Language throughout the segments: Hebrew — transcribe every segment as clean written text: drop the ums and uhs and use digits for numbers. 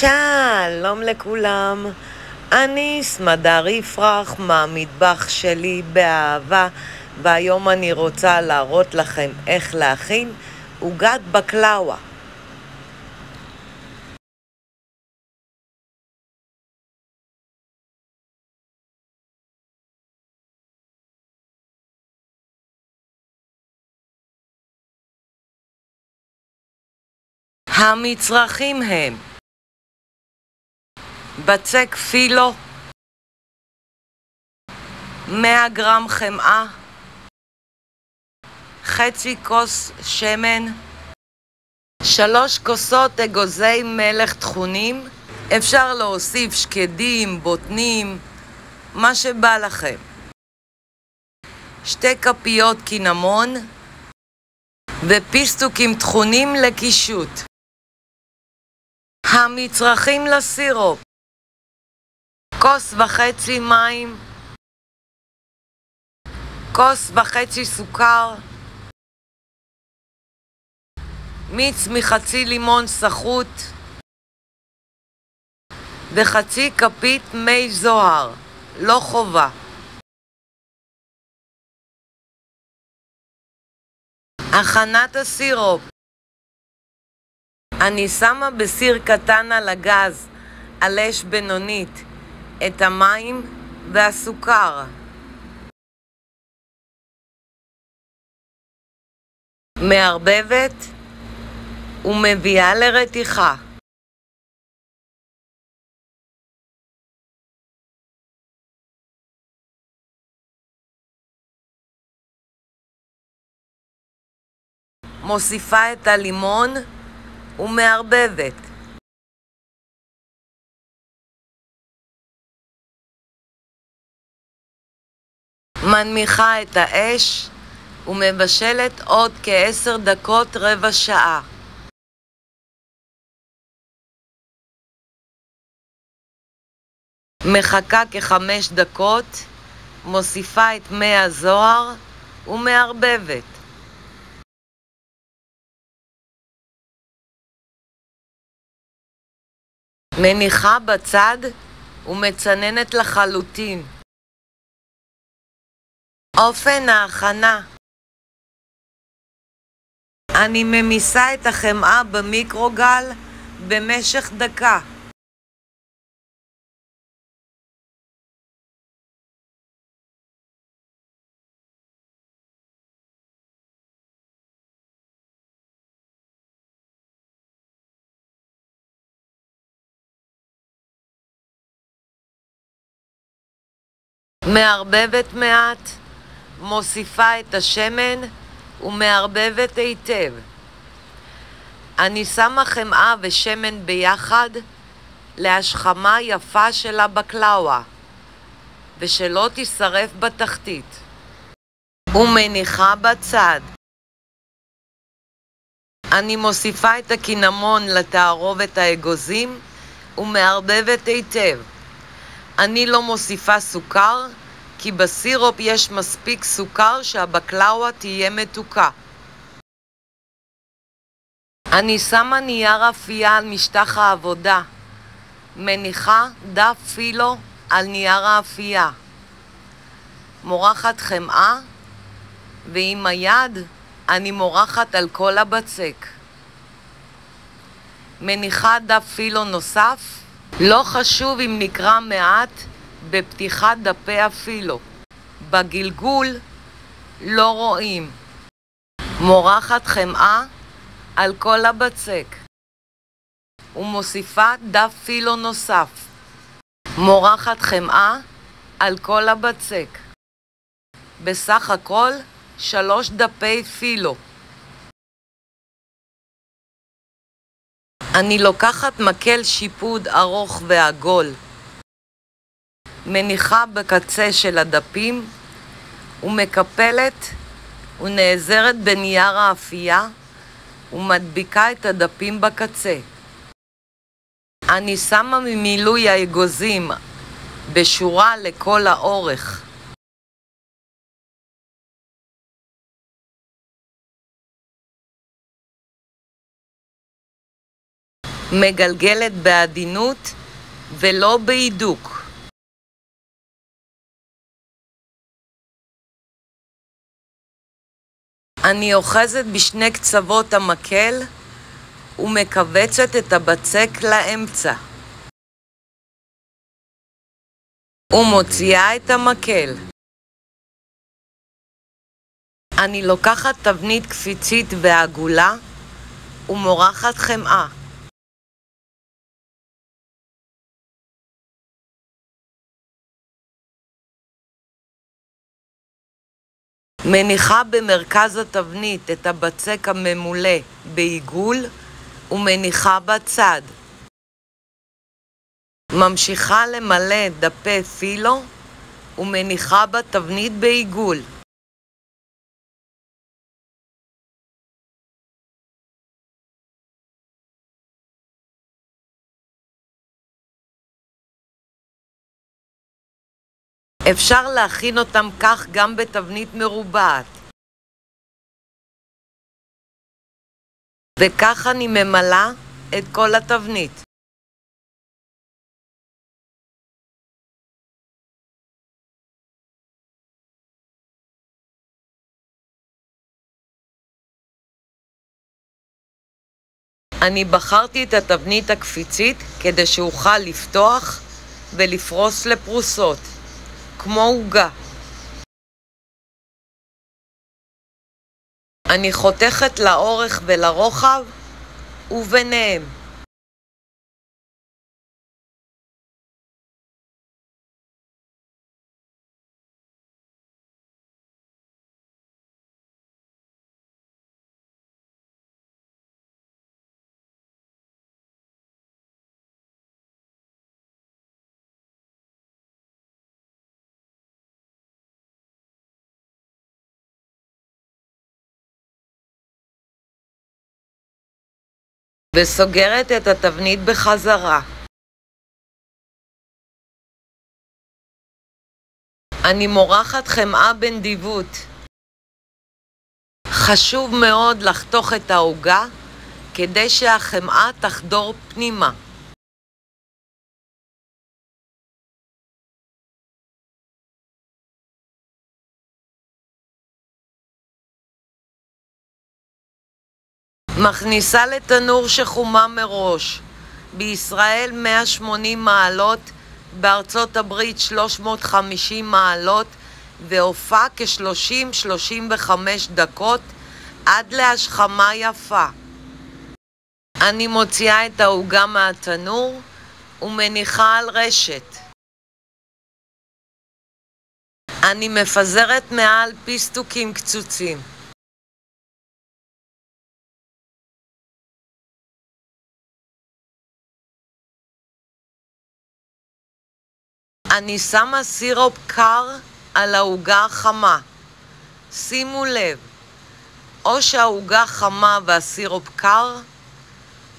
שלום לכולם, אני סמדר יפרח מהמטבח שלי באהבה, והיום אני רוצה להראות לכם איך להכין עוגת בקלאווה. המצרכים הם בצק פילו, 100 גרם חמאה, חצי כוס שמן, 3 כוסות אגוזי מלך טחונים, אפשר להוסיף שקדים, בוטנים, מה שבא לכם, 2 כפיות קינמון ופיסטוקים טחונים לקישוט. המצרכים לסירופ: כוס וחצי מים, כוס וחצי סוכר, מיץ מחצי לימון סחוט וחצי כפית מי זוהר, לא חובה. הכנת הסירופ: אני שמה בסיר קטן על הגז על אש בינונית את המים והסוכר. מערבבת ומביאה לרתיחה. מוסיפה את הלימון ומערבבת. מנמיכה את האש ומבשלת עוד כ10 דקות, רבע שעה. מחכה כ5 דקות, מוסיפה את מי הזוהר ומערבבת. מניחה בצד ומצננת לחלוטין. אופן ההכנה: אני ממיסה את החמאה במיקרוגל במשך דקה. מערבבת מעט, מוסיפה את השמן ומערבבת היטב. אני שמה חמאה ושמן ביחד להשכמה יפה של הבקלאווה ושלא תישרף בתחתית, ומניחה בצד. אני מוסיפה את הקינמון לתערובת האגוזים ומערבבת היטב. אני לא מוסיפה סוכר, כי בסירופ יש מספיק סוכר שהבקלאווה תהיה מתוקה. אני שמה נייר אפייה על משטח העבודה. מניחה דף פילו על נייר האפייה. מורחת חמאה, ועם היד אני מורחת על כל הבצק. מניחה דף פילו נוסף, לא חשוב אם נקרא מעט בפתיחת דפי הפילו. בגלגול לא רואים. מורחת חמאה על כל הבצק ומוסיפה דף פילו נוסף. מורחת חמאה על כל הבצק. בסך הכל 3 דפי פילו. אני לוקחת מקל שיפוד ארוך ועגול, מניחה בקצה של הדפים ומקפלת ונעזרת בנייר האפייה ומדביקה את הדפים בקצה. אני שמה ממילוי האגוזים בשורה לכל האורך. מגלגלת בעדינות ולא בהידוק. אני אוחזת בשני קצוות המקל ומקבצת את הבצק לאמצע. ומוציאה את המקל. אני לוקחת תבנית קפיצית ועגולה ומורחת חמאה. מניחה במרכז התבנית את הבצק הממולא בעיגול ומניחה בצד. ממשיכה למלא דפי פילו ומניחה בתבנית בעיגול. אפשר להכין אותם כך גם בתבנית מרובעת. וכך אני ממלאה את כל התבנית. אני בחרתי את התבנית הקפיצית כדי שאוכל לפתוח ולפרוס לפרוסות, כמו עוגה. אני חותכת לאורך ולרוחב וביניהם. וסוגרת את התבנית בחזרה. אני מורחת חמאה בנדיבות. חשוב מאוד לחתוך את העוגה כדי שהחמאה תחדור פנימה. מכניסה לתנור שחומה מראש. בישראל 180 מעלות, בארצות הברית 350 מעלות, והופע כ-30-35 דקות עד להשכמה יפה. אני מוציאה את העוגה מהתנור ומניחה על רשת. אני מפזרת מעל פיסטוקים קצוצים. אני שמה סירופ קר על העוגה החמה. שימו לב, או שהעוגה חמה והסירופ קר,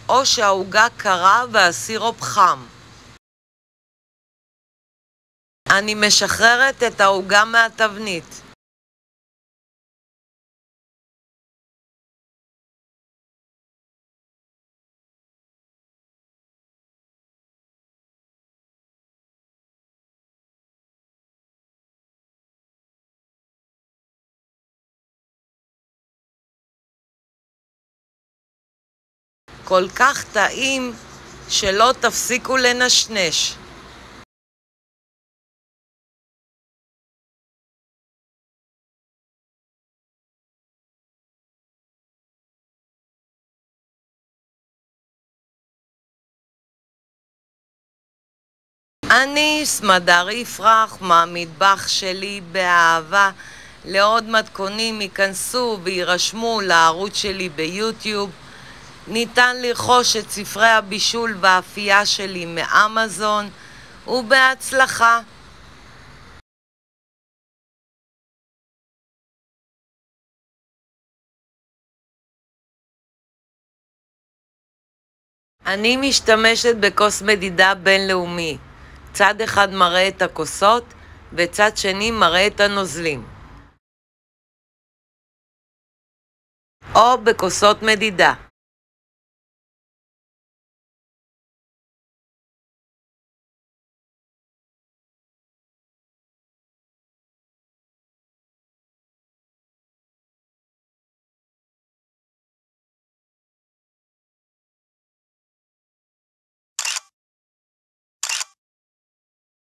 או שהעוגה קרה והסירופ חם. אני משחררת את העוגה מהתבנית. כל כך טעים שלא תפסיקו לנשנש. אני סמדר יפרח מהמטבח שלי באהבה. לעוד מתכונים ייכנסו וירשמו לערוץ שלי ביוטיוב. ניתן לרכוש את ספרי הבישול והאפייה שלי מאמזון, ובהצלחה. אני משתמשת בכוס מדידה בינלאומי. צד אחד מראה את הכוסות וצד שני מראה את הנוזלים. או בכוסות מדידה.